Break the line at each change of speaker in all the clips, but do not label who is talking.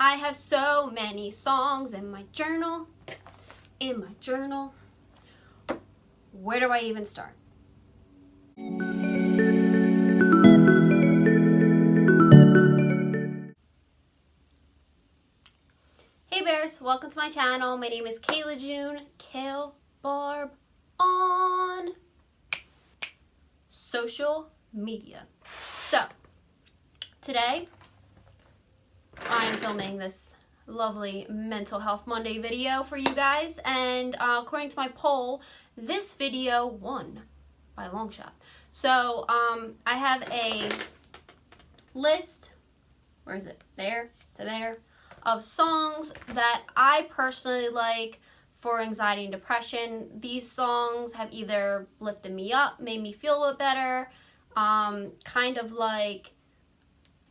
I have so many songs in my journal. Where do I even start? Hey bears, welcome to my channel. My name is Kayla June, Caylbarb on social media. So, today I am filming this lovely Mental Health Monday video for you guys, and according to my poll, this video won by a long shot. So, I have a list, where is it? There to there, of songs that I personally like for anxiety and depression. These songs have either lifted me up, made me feel a bit better, kind of like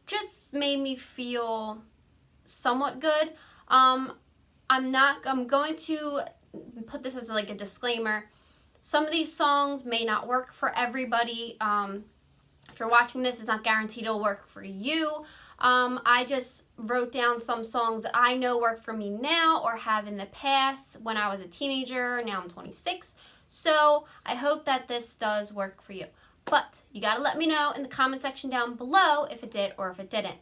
just made me feel somewhat good. I'm going to put this as like a disclaimer. Some of these songs may not work for everybody. If you're watching this, it's not guaranteed it'll work for you. I just wrote down some songs that I know work for me now or have in the past when I was a teenager. Now I'm 26. So I hope that this does work for you. But you gotta let me know in the comment section down below if it did or if it didn't.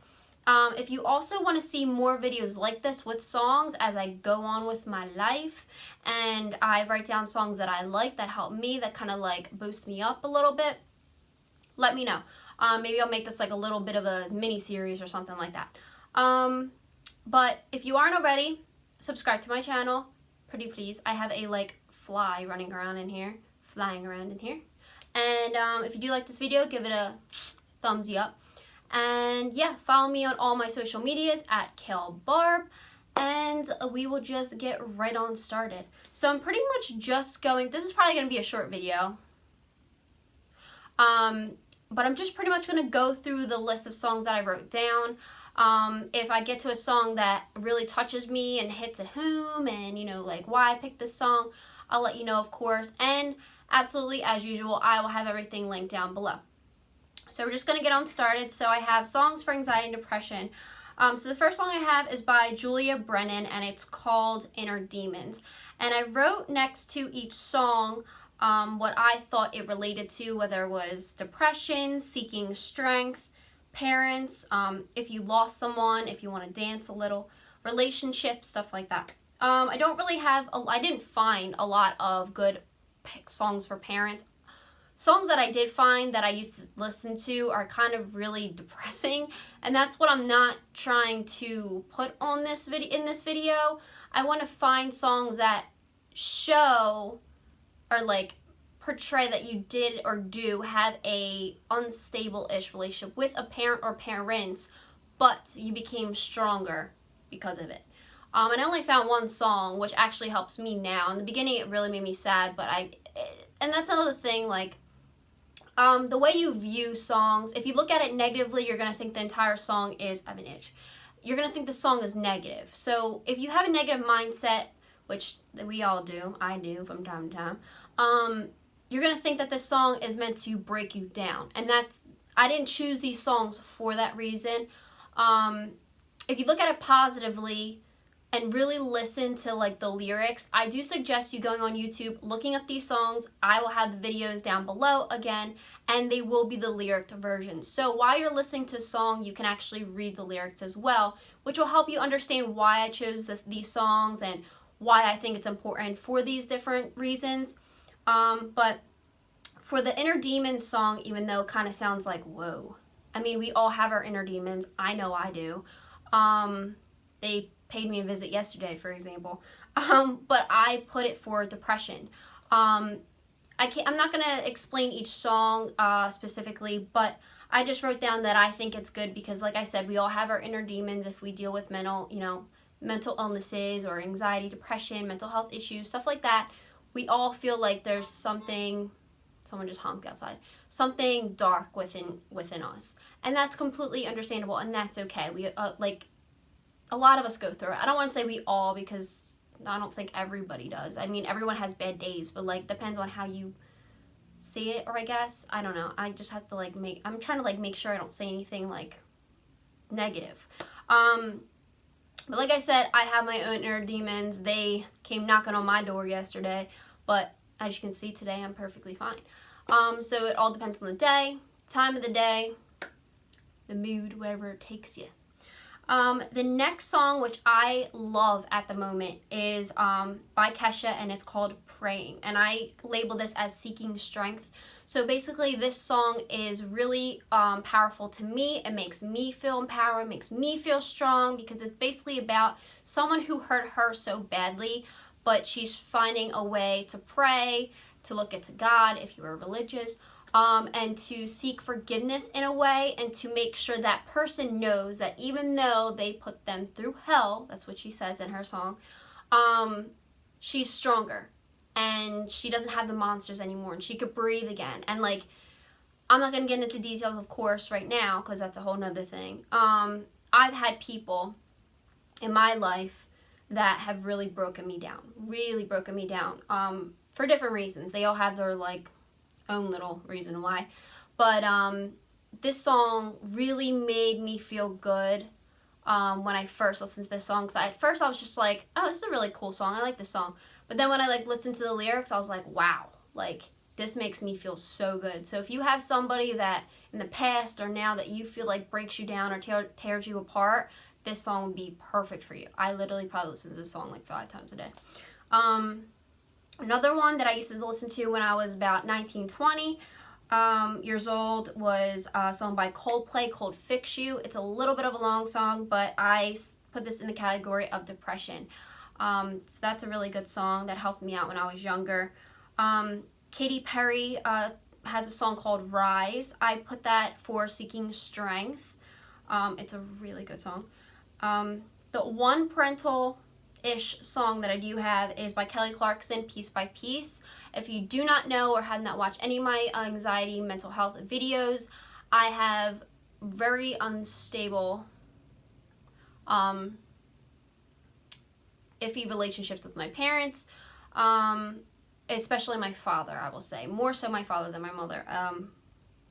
If you also want to see more videos like this with songs as I go on with my life and I write down songs that I like, that help me, that kind of like boost me up a little bit, let me know. Maybe I'll make this like a little bit of a mini series or something like that. But if you aren't already, subscribe to my channel, pretty please. I have a like fly running around in here, flying around in here. And if you do like this video, give it a thumbsy up. And yeah, follow me on all my social medias at Caylbarb, and we will just get right on started. So I'm pretty much just going, this is probably going to be a short video. But I'm just pretty much going to go through the list of songs that I wrote down. If I get to a song that really touches me and hits at home and, you know, like why I picked this song, I'll let you know, of course. And absolutely, as usual, I will have everything linked down below. So we're just going to get on started. So I have songs for anxiety and depression. So the first song I have is by Julia Brennan, and it's called Inner Demons. And I wrote next to each song what I thought it related to, whether it was depression, seeking strength, parents, if you lost someone, if you want to dance a little, relationships, stuff like that. I didn't find a lot of good songs for parents. Songs that I did find that I used to listen to are kind of really depressing, and that's what I'm not trying to put on this video. I want to find songs that show or like portray that you did or do have a unstable-ish relationship with a parent or parents, but you became stronger because of it. And I only found one song, which actually helps me now. In the beginning, it really made me sad, but and that's another thing, like, the way you view songs, if you look at it negatively, you're going to think the entire song is, I have an itch. You're going to think the song is negative. So if you have a negative mindset, which we all do, I do from time to time, you're going to think that this song is meant to break you down. And I didn't choose these songs for that reason. If you look at it positively and really listen to like the lyrics, I do suggest you going on YouTube, looking up these songs. I will have the videos down below again, and they will be the lyric versions. So while you're listening to a song, you can actually read the lyrics as well, which will help you understand why I chose these songs and why I think it's important for these different reasons. But for the Inner Demons song, even though it kind of sounds like, whoa. I mean, we all have our inner demons. I know I do. They paid me a visit yesterday, for example. But I put it for depression. I'm not going to explain each song specifically, but I just wrote down that I think it's good because, like I said, we all have our inner demons if we deal with mental illnesses or anxiety, depression, mental health issues, stuff like that. We all feel like there's something, someone just honked outside, something dark within us. And that's completely understandable, and that's okay. We, a lot of us go through it. I don't want to say we all, because I don't think everybody does. I mean, everyone has bad days, but like depends on how you see it, or I guess, I don't know. I just have to like I'm trying to like make sure I don't say anything like negative. But like I said, I have my own inner demons. They came knocking on my door yesterday, but as you can see today, I'm perfectly fine. So it all depends on the day, time of the day, the mood, whatever it takes you. The next song, which I love at the moment, is by Kesha, and it's called Praying. And I label this as Seeking Strength. So basically, this song is really powerful to me. It makes me feel empowered, makes me feel strong, because it's basically about someone who hurt her so badly, but she's finding a way to pray, to look into God, if you are religious, and to seek forgiveness in a way, and to make sure that person knows that even though they put them through hell, that's what she says in her song, she's stronger, and she doesn't have the monsters anymore, and she could breathe again. And like, I'm not going to get into details, of course, right now, because that's a whole nother thing. I've had people in my life that have really broken me down, for different reasons. They all have their like own little reason why, but this song really made me feel good when I first listened to this song. Because at first I was just like, oh, this is a really cool song, I like this song. But then when I like listened to the lyrics, I was like, wow, like this makes me feel so good. So if you have somebody that in the past or now that you feel like breaks you down or tears you apart, this song would be perfect for you. I literally probably listen to this song like 5 times a day. Another one that I used to listen to when I was about 19, 20 years old was a song by Coldplay called Fix You. It's a little bit of a long song, but I put this in the category of depression. So that's a really good song that helped me out when I was younger. Katy Perry has a song called Rise. I put that for seeking strength. It's a really good song. The one parental-ish song that I do have is by Kelly Clarkson, Piece by Piece. If you do not know or have not watched any of my anxiety, mental health videos, I have very unstable, iffy relationships with my parents, especially my father, I will say. More so my father than my mother.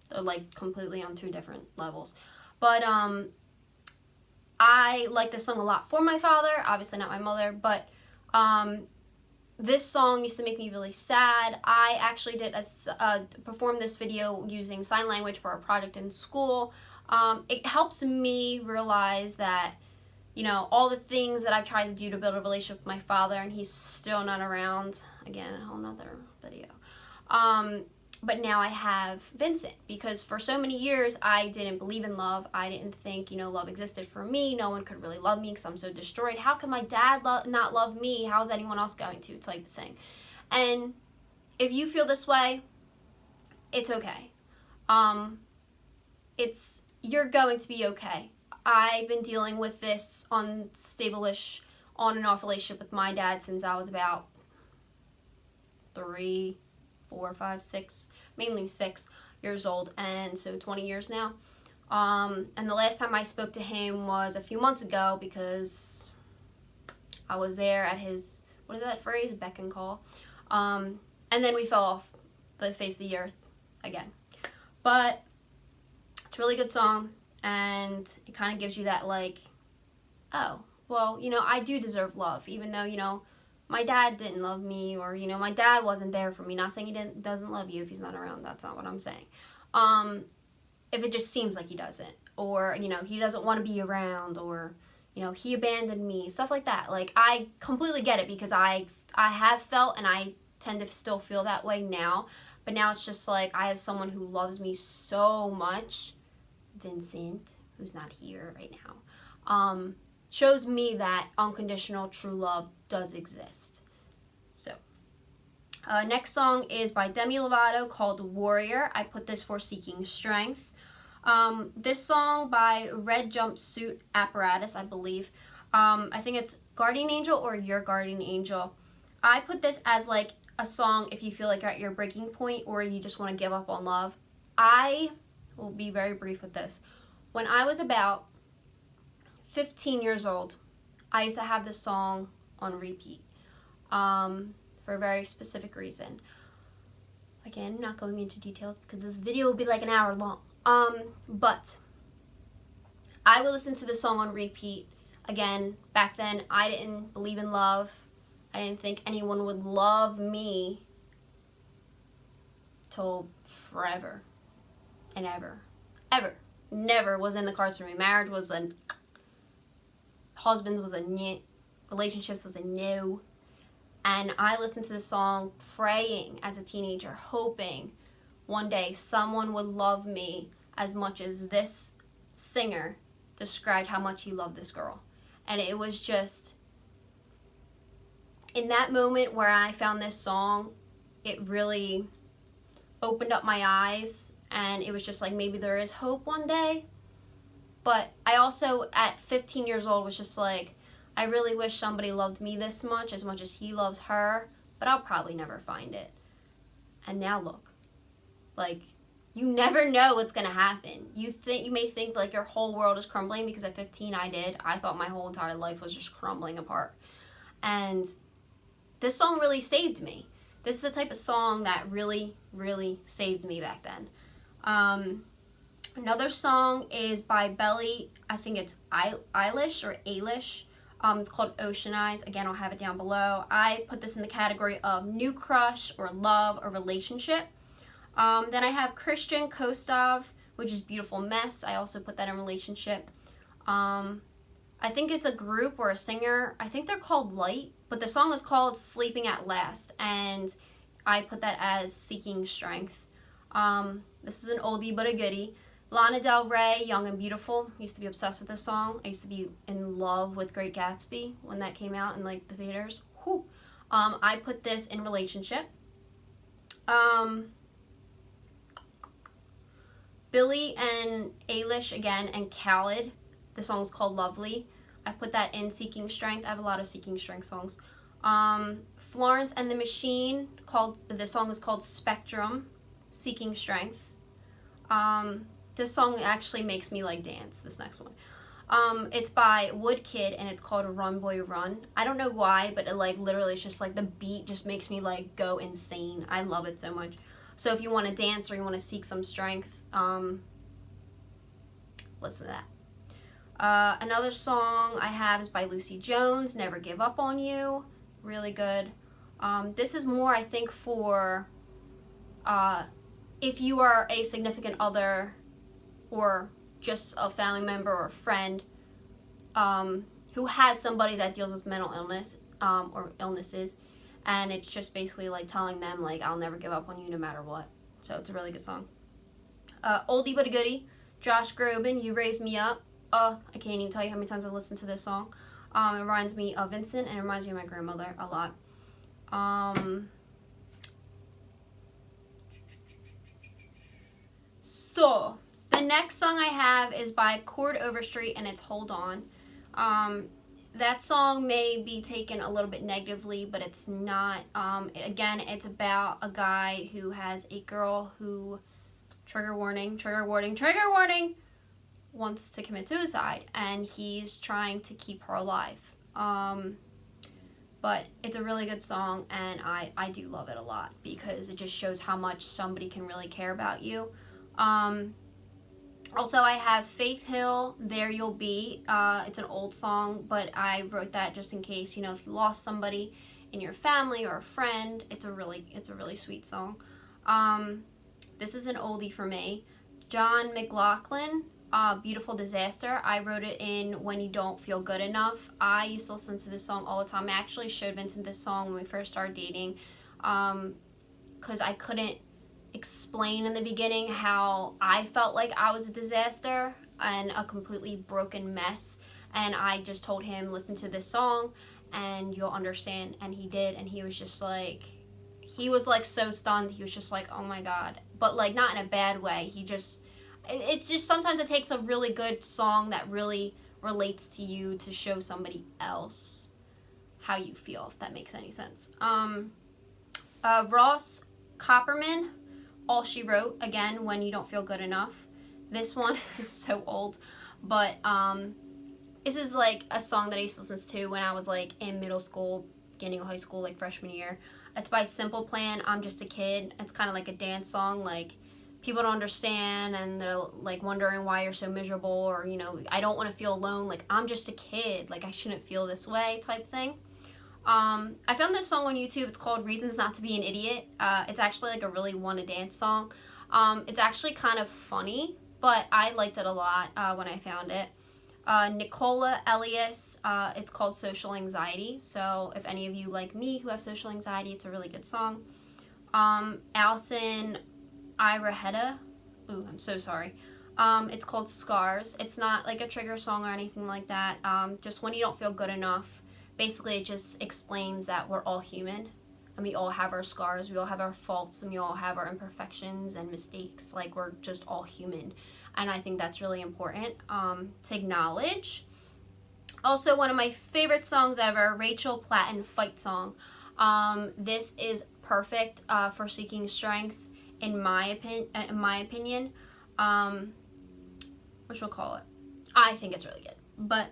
They're like completely on 2 different levels. But I like this song a lot for my father, obviously not my mother, but this song used to make me really sad. I actually did perform this video using sign language for a project in school. It helps me realize that, you know, all the things that I've tried to do to build a relationship with my father, and he's still not around. Again, a whole nother video. But now I have Vincent, because for so many years I didn't believe in love. I didn't think, you know, love existed for me. No one could really love me because I'm so destroyed. How can my dad not love me? How is anyone else going to? Type of thing. And if you feel this way, it's okay. You're going to be okay. I've been dealing with this unstable-ish on and off relationship with my dad since I was about 3, 4, 5, 6, mainly 6 years old, and so 20 years now. And the last time I spoke to him was a few months ago, because I was there at his, what is that phrase? Beck and call. And then we fell off the face of the earth again. But it's a really good song, and it kind of gives you that like, oh, well, you know, I do deserve love, even though, you know, my dad didn't love me, or, you know, my dad wasn't there for me. Not saying he doesn't love you if he's not around. That's not what I'm saying. If it just seems like he doesn't, or, you know, he doesn't want to be around, or, you know, he abandoned me, stuff like that. Like, I completely get it, because I have felt, and I tend to still feel that way now. But now it's just like, I have someone who loves me so much, Vincent, who's not here right now, shows me that unconditional true love does exist. So, next song is by Demi Lovato called Warrior. I put this for seeking strength. This song by Red Jumpsuit Apparatus, I believe. I think it's Guardian Angel or Your Guardian Angel. I put this as like a song if you feel like you're at your breaking point, or you just want to give up on love. I will be very brief with this. When I was about 15 years old, I used to have this song on repeat, for a very specific reason. Again, not going into details because this video will be like an hour long. But I would listen to this song on repeat Again, back then, I didn't believe in love. I didn't think anyone would love me till forever and ever. Ever. Never was in the cards for me. Marriage was a... Husbands was a nyeh. Relationships was a no. And I listened to this song praying as a teenager, hoping one day someone would love me as much as this singer described how much he loved this girl. And it was just, in that moment where I found this song, it really opened up my eyes, and it was just like, maybe there is hope one day. But I also, at 15 years old, was just like, I really wish somebody loved me this much as he loves her, but I'll probably never find it. And now look, like, you never know what's gonna happen. You may think like your whole world is crumbling, because at 15 I did. I thought my whole entire life was just crumbling apart. And this song really saved me. This is the type of song that really, really saved me back then. Another song is by Belly. I think it's Eilish or Ailish. It's called Ocean Eyes. Again, I'll have it down below. I put this in the category of new crush or love or relationship. Then I have Christian Kostov, which is Beautiful Mess. I also put that in relationship. I think it's a group or a singer. I think they're called Light, but the song is called Sleeping at Last, and I put that as Seeking Strength. This is an oldie but a goodie. Lana Del Rey, Young and Beautiful. Used to be obsessed with this song. I used to be in love with Great Gatsby when that came out in like the theaters. Whew. I put this in relationship. Billie and Eilish again, and Khaled. The song's called Lovely. I put that in Seeking Strength. I have a lot of Seeking Strength songs. Florence and the Machine, the song is called Spectrum, Seeking Strength. This song actually makes me like dance, this next one. It's by Woodkid, and it's called Run Boy Run. I don't know why, but it like literally it's just like the beat just makes me like go insane. I love it so much. So if you want to dance or you want to seek some strength, listen to that. Another song I have is by Lucy Jones, Never Give Up on You. Really good. This is more, I think, for if you are a significant other or just a family member or a friend who has somebody that deals with mental illness or illnesses, and it's just basically like telling them like, I'll never give up on you no matter what. So it's a really good song. Oldie but a goodie, Josh Groban, You Raise Me Up. I can't even tell you how many times I've listened to this song. It reminds me of Vincent, and it reminds me of my grandmother a lot. So the next song I have is by Chord Overstreet, and it's Hold On. That song may be taken a little bit negatively, but it's not. Again, it's about a guy who has a girl who, trigger warning, wants to commit suicide, and he's trying to keep her alive. But it's a really good song, and I do love it a lot, because it just shows how much somebody can really care about you. Also, I have Faith Hill, There You'll Be. It's an old song, but I wrote that just in case, you know, if you lost somebody in your family or a friend, it's a really sweet song. This is an oldie for me. John McLaughlin, Beautiful Disaster. I wrote it in When You Don't Feel Good Enough. I used to listen to this song all the time. I actually showed Vincent this song when we first started dating, because I couldn't explain in the beginning how I felt like I was a disaster and a completely broken mess, and I just told him, listen to this song and you'll understand, and he did, and he was just like, so stunned. He was just like, oh my god, but like not in a bad way. It's just sometimes it takes a really good song that really relates to you to show somebody else how you feel, if that makes any sense. Ross Copperman, All She Wrote, again, When You Don't Feel Good Enough. This one is so old, but this is like a song that I used to listen to when I was like in middle school, beginning of high school, like freshman year. It's by Simple Plan, I'm Just a Kid. It's kind of like a dance song, like people don't understand and they're like wondering why you're so miserable, or you know, I don't want to feel alone, like I'm just a kid, like I shouldn't feel this way type thing. I found this song on YouTube. It's called Reasons Not to Be an Idiot. It's actually like a really wanna dance song. It's actually kind of funny, but I liked it a lot when I found it. Nicola Elias, it's called Social Anxiety. So if any of you like me who have social anxiety, it's a really good song. Allison Iraheta, ooh, I'm so sorry. It's called Scars. It's not like a trigger song or anything like that. Just when you don't feel good enough. Basically, it just explains that we're all human, and we all have our scars, we all have our faults, and we all have our imperfections and mistakes. Like, we're just all human, and I think that's really important to acknowledge. Also, one of my favorite songs ever, Rachel Platten, Fight Song. This is perfect for seeking strength, in my opinion. Which we'll call it. I think it's really good. But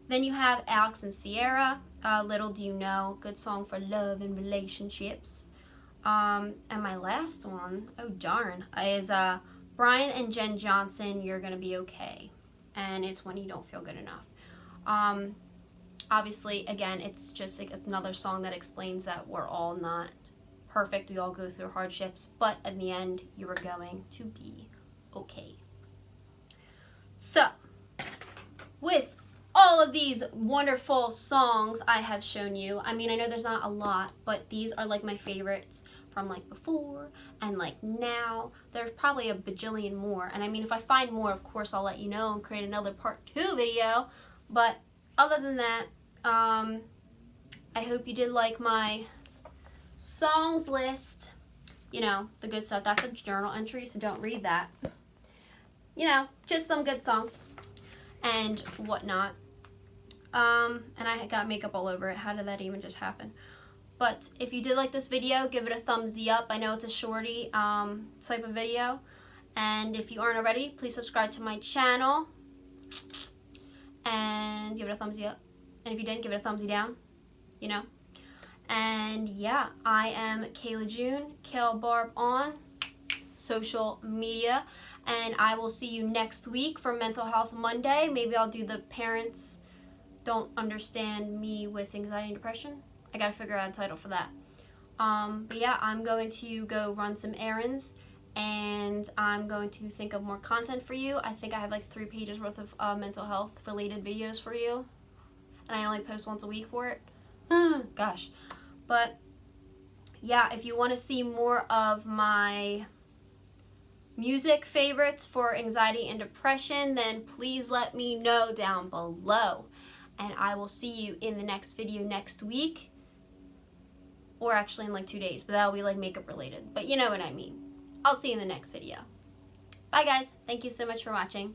then you have Alex and Sierra, Little Do You Know, good song for love and relationships. And my last one, oh darn, is Brian and Jen Johnson, You're Gonna Be Okay. And it's when you don't feel good enough. Obviously, again, it's just like another song that explains that we're all not perfect, we all go through hardships, but in the end, you are going to be okay. So, with all of these wonderful songs I have shown you. I mean, I know there's not a lot, but these are like my favorites from like before and like now. There's probably a bajillion more. And I mean, if I find more, of course, I'll let you know and create another part 2 video. But other than that, I hope you did like my songs list. You know, the good stuff. That's a journal entry, so don't read that. You know, just some good songs and whatnot. And I got makeup all over it. How did that even just happen? But if you did like this video, give it a thumbs up. I know it's a shorty type of video. And if you aren't already, please subscribe to my channel. And give it a thumbs up. And if you didn't, give it a thumbsy down. You know. And yeah, I am Kayla June, Caylbarb on social media. And I will see you next week for Mental Health Monday. Maybe I'll do the parents don't understand me with anxiety and depression. I gotta figure out a title for that. But yeah, I'm going to go run some errands, and I'm going to think of more content for you. I think I have like 3 pages worth of mental health related videos for you, and I only post once a week for it. Gosh. But yeah, if you want to see more of my music favorites for anxiety and depression, then please let me know down below. And I will see you in the next video next week. Or actually in like 2 days, but that'll be like makeup related. But you know what I mean. I'll see you in the next video. Bye guys. Thank you so much for watching.